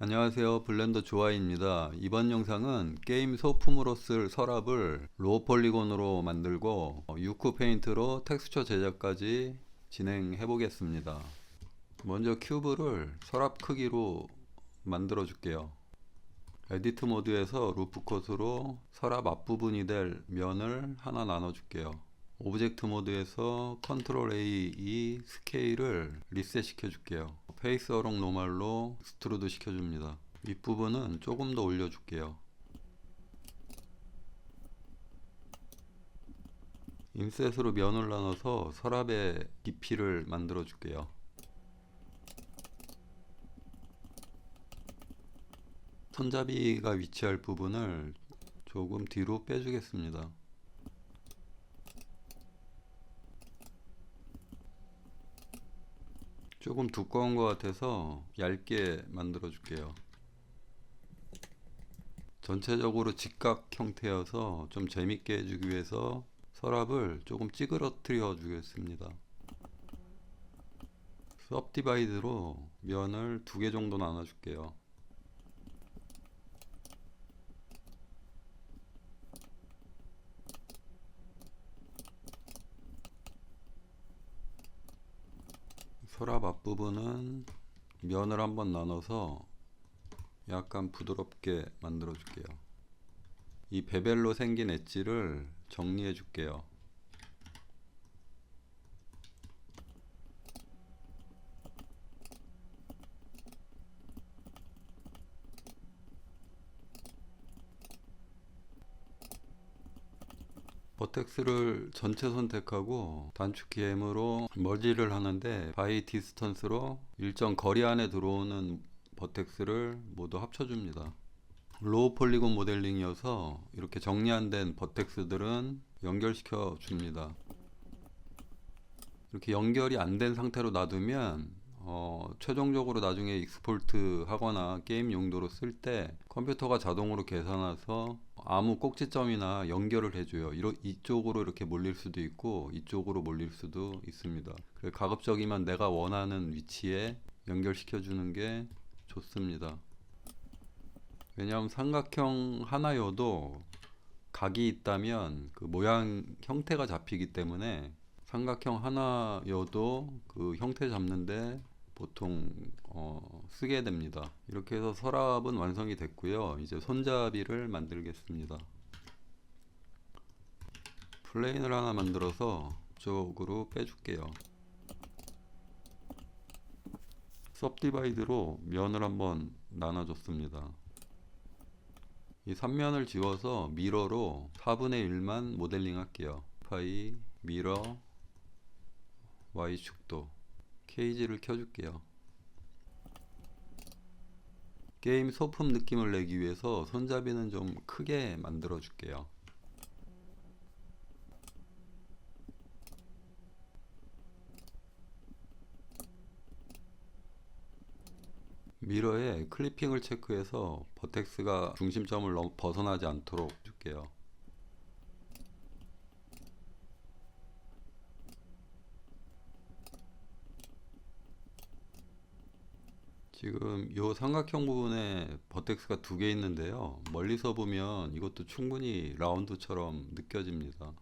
안녕하세요. 블렌더 조아입니다. 이번 영상은 게임 소품으로 쓸 서랍을 로우 폴리곤으로 만들고 6후 페인트로 텍스처 제작까지 진행해 보겠습니다. 먼저 큐브를 서랍 크기로 만들어 줄게요. 에디트 모드에서 루프 컷으로 서랍 앞부분이 될 면을 하나 나눠 줄게요. 오브젝트 모드에서 컨트롤 A 이 스케일을 리셋 시켜 줄게요. 페이스 어롱 노멀로 스트루드 시켜줍니다. 윗부분은 조금 더 올려줄게요. 인셋으로 면을 나눠서 서랍의 깊이를 만들어 줄게요. 손잡이가 위치할 부분을 조금 뒤로 빼주겠습니다. 조금 두꺼운 것 같아서 얇게 만들어 줄게요. 전체적으로 직각 형태여서 좀 재밌게 해주기 위해서 서랍을 조금 찌그러뜨려 주겠습니다. 섭디바이드로 면을 2개 정도 나눠 줄게요. 서랍 앞부분은 면을 한번 나눠서 약간 부드럽게 만들어 줄게요. 이 베벨로 생긴 엣지를 정리해 줄게요. 버텍스를 전체 선택하고 단축키 M으로 머지를 하는데 바이 디스턴스로 일정 거리 안에 들어오는 버텍스를 모두 합쳐줍니다. 로우 폴리곤 모델링이어서 이렇게 정리 안 된 버텍스들은 연결시켜 줍니다. 이렇게 연결이 안 된 상태로 놔두면 최종적으로 나중에 익스포트 하거나 게임 용도로 쓸 때 컴퓨터가 자동으로 계산해서 아무 꼭지점이나 연결을 해줘요. 이쪽으로 이렇게 몰릴 수도 있고 이쪽으로 몰릴 수도 있습니다. 가급적이면 내가 원하는 위치에 연결시켜 주는 게 좋습니다. 왜냐하면 삼각형 하나여도 각이 있다면 그 모양 형태가 잡히기 때문에 삼각형 하나여도 그 형태 잡는데 보통 쓰게 됩니다. 이렇게 해서 서랍은 완성이 됐고요. 이제 손잡이를 만들겠습니다. 플레인을 하나 만들어서 이쪽으로 빼줄게요. 섭디바이드로 면을 한번 나눠줬습니다. 이 3면을 지워서 미러로 4분의 1만 모델링 할게요. 파이 미러 Y축도 케이지를 켜줄게요. 게임 소품 느낌을 내기 위해서 손잡이는 좀 크게 만들어 줄게요. 미러에 클리핑을 체크해서 버텍스가 중심점을 너무 벗어나지 않도록 줄게요. 지금 이 삼각형 부분에 버텍스가 2개 있는데요. 멀리서 보면 이것도 충분히 라운드처럼 느껴집니다.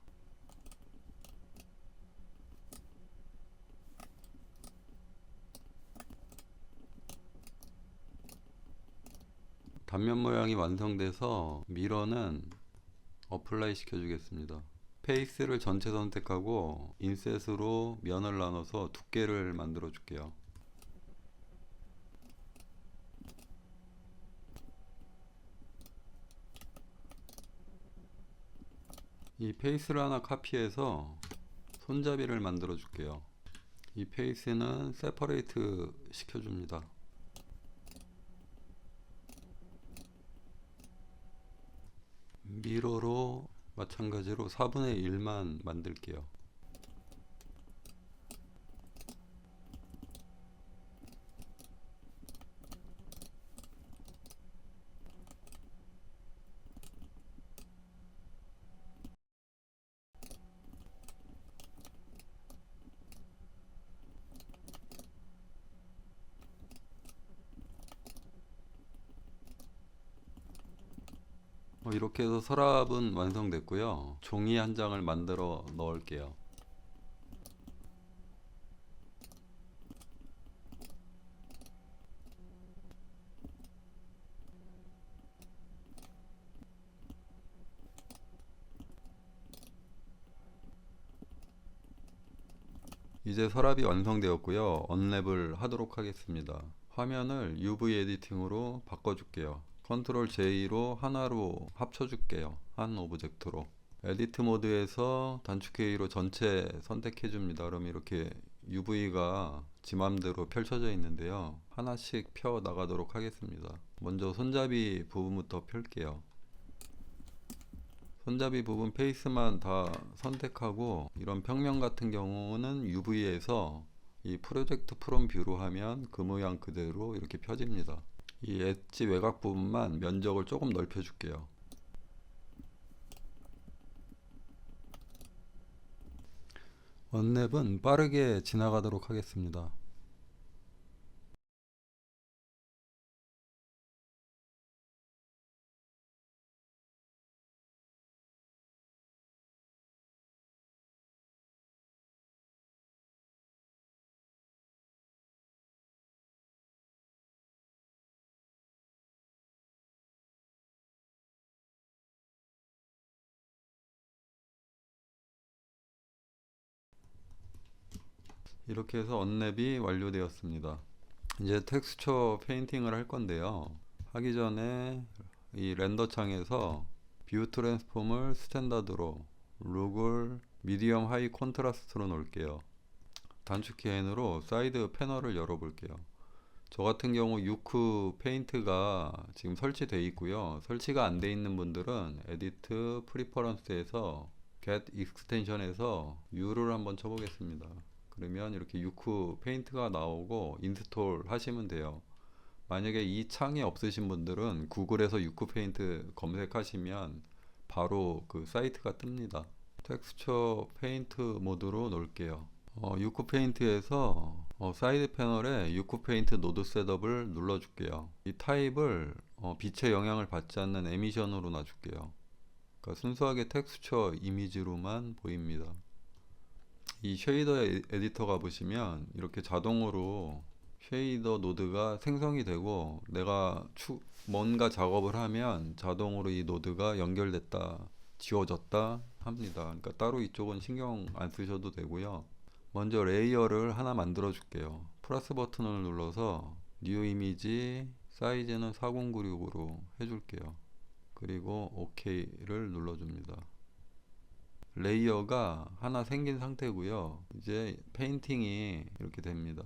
단면 모양이 완성돼서 미러는 어플라이 시켜주겠습니다. 페이스를 전체 선택하고 인셋으로 면을 나눠서 두께를 만들어 줄게요. 이 페이스를 하나 카피해서 손잡이를 만들어 줄게요. 이 페이스는 세퍼레이트 시켜줍니다. 미러로 마찬가지로 4분의 1만 만들게요. 이렇게 해서 서랍은 완성됐고요. 종이 한 장을 만들어 넣을게요. 이제 서랍이 완성되었고요. 언랩을 하도록 하겠습니다. 화면을 UV 에디팅으로 바꿔줄게요. 컨트롤 J로 하나로 합쳐줄게요. 한 오브젝트로. 에디트 모드에서 단축 K로 전체 선택해 줍니다. 그러면 이렇게 UV가 지 맘대로 펼쳐져 있는데요. 하나씩 펴 나가도록 하겠습니다. 먼저 손잡이 부분부터 펼게요. 손잡이 부분 페이스만 다 선택하고, 이런 평면 같은 경우는 UV에서 이 프로젝트 프롬 뷰로 하면 그 모양 그대로 이렇게 펴집니다. 이 엣지 외곽 부분만 면적을 조금 넓혀 줄게요. 언랩은 빠르게 지나가도록 하겠습니다. 이렇게 해서 언랩이 완료되었습니다. 이제 텍스처 페인팅을 할 건데요. 하기 전에 이 렌더 창에서 뷰 트랜스폼을 스탠다드로, 룩을 미디엄 하이 콘트라스트로 놓을게요. 단축키 N으로 사이드 패널을 열어볼게요. 저 같은 경우 유크 페인트가 지금 설치되어 있고요. 설치가 안 돼 있는 분들은 에디트 프리퍼런스에서 get extension에서 U를 한번 쳐보겠습니다. 그러면 이렇게 유크 페인트가 나오고 인스톨 하시면 돼요. 만약에 이 창이 없으신 분들은 구글에서 유크 페인트 검색하시면 바로 그 사이트가 뜹니다. 텍스처 페인트 모드로 놓을게요. 유크 페인트에서 사이드 패널에 유크 페인트 노드 셋업을 눌러줄게요. 이 타입을 빛의 영향을 받지 않는 에미션으로 놔줄게요. 그러니까 순수하게 텍스처 이미지로만 보입니다. 이 쉐이더 에디터 가보시면 이렇게 자동으로 쉐이더 노드가 생성이 되고, 내가 뭔가 작업을 하면 자동으로 이 노드가 연결됐다, 지워졌다 합니다. 그러니까 따로 이쪽은 신경 안 쓰셔도 되고요. 먼저 레이어를 하나 만들어 줄게요. 플러스 버튼을 눌러서 뉴 이미지 사이즈는 4096으로 해줄게요. 그리고 OK를 눌러줍니다. 레이어가 하나 생긴 상태고요. 이제 페인팅이 이렇게 됩니다.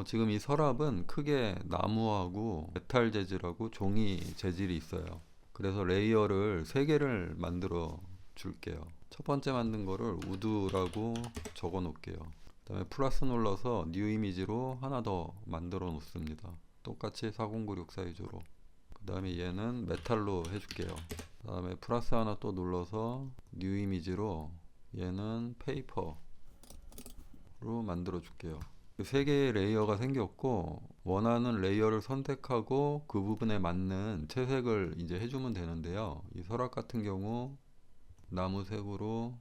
지금 이 서랍은 크게 나무하고 메탈 재질하고 종이 재질이 있어요. 그래서 레이어를 3개를 만들어 줄게요. 첫 번째 만든 거를 우드라고 적어 놓을게요. 그 다음에 플러스 눌러서 뉴 이미지로 하나 더 만들어 놓습니다. 똑같이 4096 사이즈로. 그 다음에 얘는 메탈로 해줄게요. 그 다음에 플러스 하나 또 눌러서 뉴 이미지로 얘는 페이퍼로 만들어 줄게요. 세 개의 레이어가 생겼고, 원하는 레이어를 선택하고 그 부분에 맞는 채색을 이제 해주면 되는데요. 이 서랍 같은 경우 나무색으로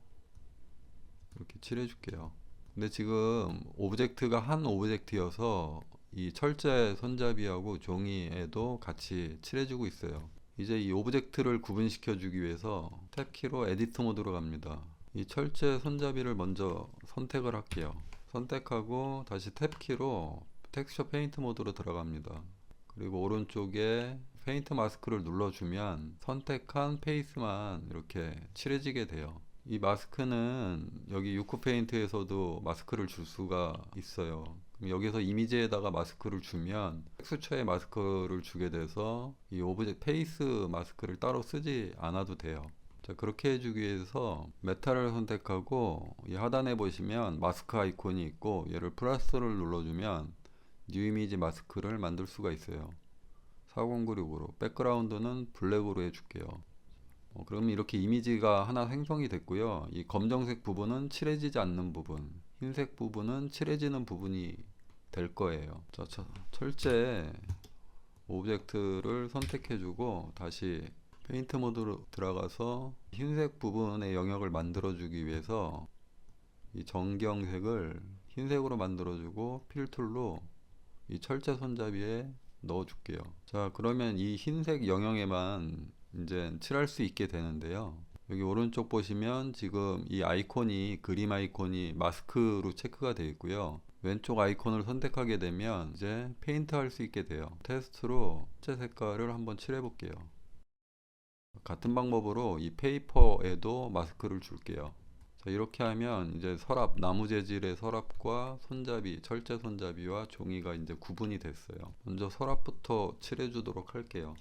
이렇게 칠해 줄게요. 근데 지금 오브젝트가 한 오브젝트여서 이 철제 손잡이하고 종이에도 같이 칠해주고 있어요. 이제 이 오브젝트를 구분시켜 주기 위해서 탭키로 에디트 모드로 갑니다. 이 철제 손잡이를 먼저 선택을 할게요. 선택하고 다시 탭키로 텍스처 페인트 모드로 들어갑니다. 그리고 오른쪽에 페인트 마스크를 눌러주면 선택한 페이스만 이렇게 칠해지게 돼요. 이 마스크는 여기 유크 페인트에서도 마스크를 줄 수가 있어요. 그럼 여기서 이미지에다가 마스크를 주면 텍스처에 마스크를 주게 돼서 이 오브젝트 페이스 마스크를 따로 쓰지 않아도 돼요. 자, 그렇게 해주기 위해서 메탈을 선택하고 이 하단에 보시면 마스크 아이콘이 있고, 얘를 플러스를 눌러주면 뉴 이미지 마스크를 만들 수가 있어요. 4096으로 백그라운드는 블랙으로 해줄게요. 그러면 이렇게 이미지가 하나 생성이 됐고요. 이 검정색 부분은 칠해지지 않는 부분, 흰색 부분은 칠해지는 부분이 될 거예요. 자, 철제 오브젝트를 선택해주고 다시 페인트 모드로 들어가서 흰색 부분의 영역을 만들어 주기 위해서 이 정경색을 흰색으로 만들어 주고 필툴로 이 철제 손잡이에 넣어 줄게요. 자, 그러면 이 흰색 영역에만 이제 칠할 수 있게 되는데요. 여기 오른쪽 보시면 지금 이 아이콘이, 그림 아이콘이 마스크로 체크가 되어 있고요. 왼쪽 아이콘을 선택하게 되면 이제 페인트 할 수 있게 돼요. 테스트로 철제 색깔을 한번 칠해 볼게요. 같은 방법으로 이 페이퍼에도 마스크를 줄게요. 자, 이렇게 하면 이제 서랍, 나무 재질의 서랍과 손잡이, 철제 손잡이와 종이가 이제 구분이 됐어요. 먼저 서랍부터 칠해 주도록 할게요.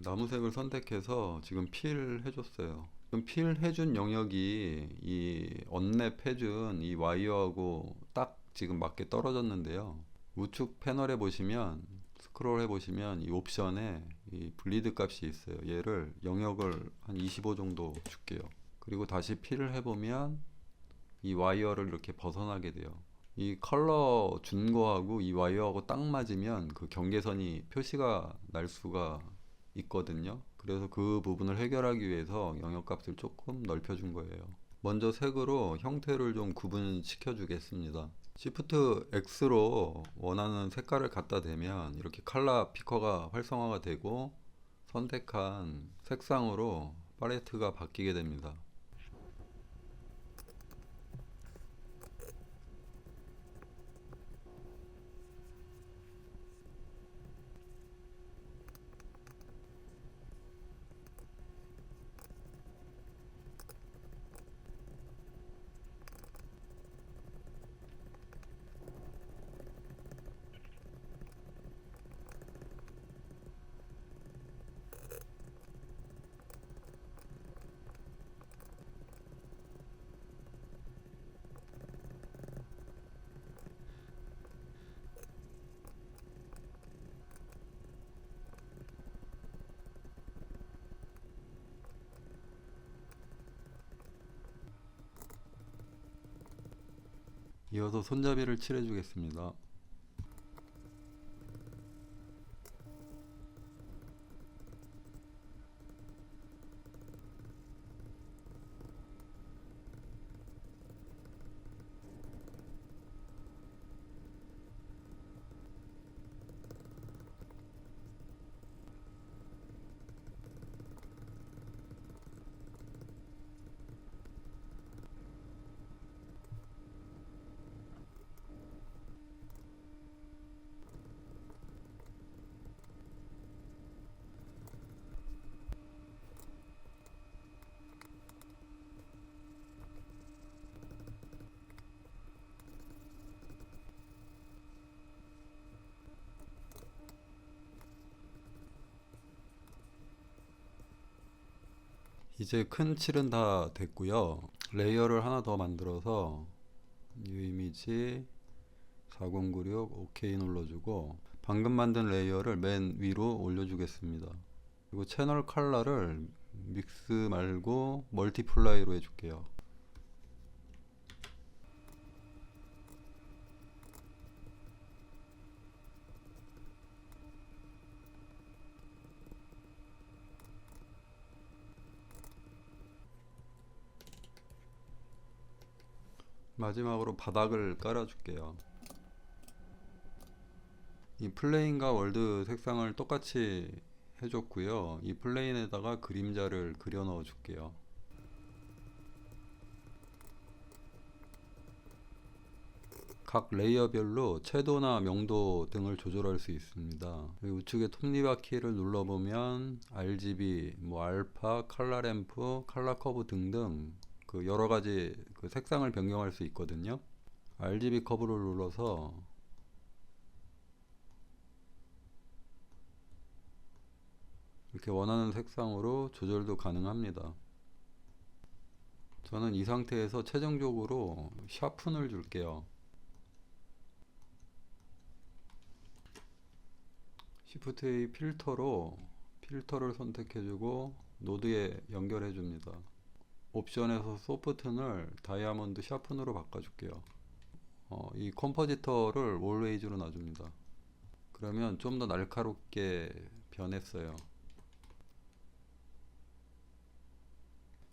나무색을 선택해서 지금 필 해줬어요. 지금 필 해준 영역이 이 언랩 해준 이 와이어하고 딱 지금 맞게 떨어졌는데요. 우측 패널에 보시면 스크롤 해보시면 이 옵션에 이 블리드 값이 있어요. 얘를 영역을 한 25 정도 줄게요. 그리고 다시 필을 해보면 이 와이어를 이렇게 벗어나게 돼요. 이 컬러 준 거하고 이 와이어하고 딱 맞으면 그 경계선이 표시가 날 수가 있거든요. 그래서 그 부분을 해결하기 위해서 영역값을 조금 넓혀준 거예요. 먼저 색으로 형태를 좀 구분시켜 주겠습니다. Shift X로 원하는 색깔을 갖다 대면 이렇게 컬러 피커가 활성화가 되고 선택한 색상으로 팔레트가 바뀌게 됩니다. 이어서 손잡이를 칠해 주겠습니다. 이제 큰 칠은 다 됐고요. 레이어를 하나 더 만들어서 뉴 이미지 4096 OK 눌러주고 방금 만든 레이어를 맨 위로 올려주겠습니다. 그리고 채널 컬러를 믹스 말고 멀티플라이로 해줄게요. 마지막으로 바닥을 깔아줄게요. 이 플레인과 월드 색상을 똑같이 해줬고요. 이 플레인에다가 그림자를 그려 넣어 줄게요. 각 레이어별로 채도나 명도 등을 조절할 수 있습니다. 여기 우측에 톱니바퀴 키를 눌러보면 RGB, 뭐 알파, 칼라 램프, 칼라 커브 등등 그 여러 가지 그 색상을 변경할 수 있거든요. RGB 커브를 눌러서 이렇게 원하는 색상으로 조절도 가능합니다. 저는 이 상태에서 최종적으로 샤픈을 줄게요. Shift A 필터로 필터를 선택해주고 노드에 연결해줍니다. 옵션에서 소프트를 다이아몬드 샤픈으로 바꿔줄게요. 이 컴포지터를 올웨이즈로 놔줍니다. 그러면 좀 더 날카롭게 변했어요.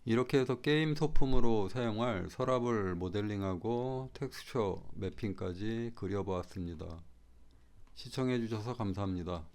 이렇게 해서 게임 소품으로 사용할 서랍을 모델링하고 텍스처 매핑까지 그려보았습니다. 시청해주셔서 감사합니다.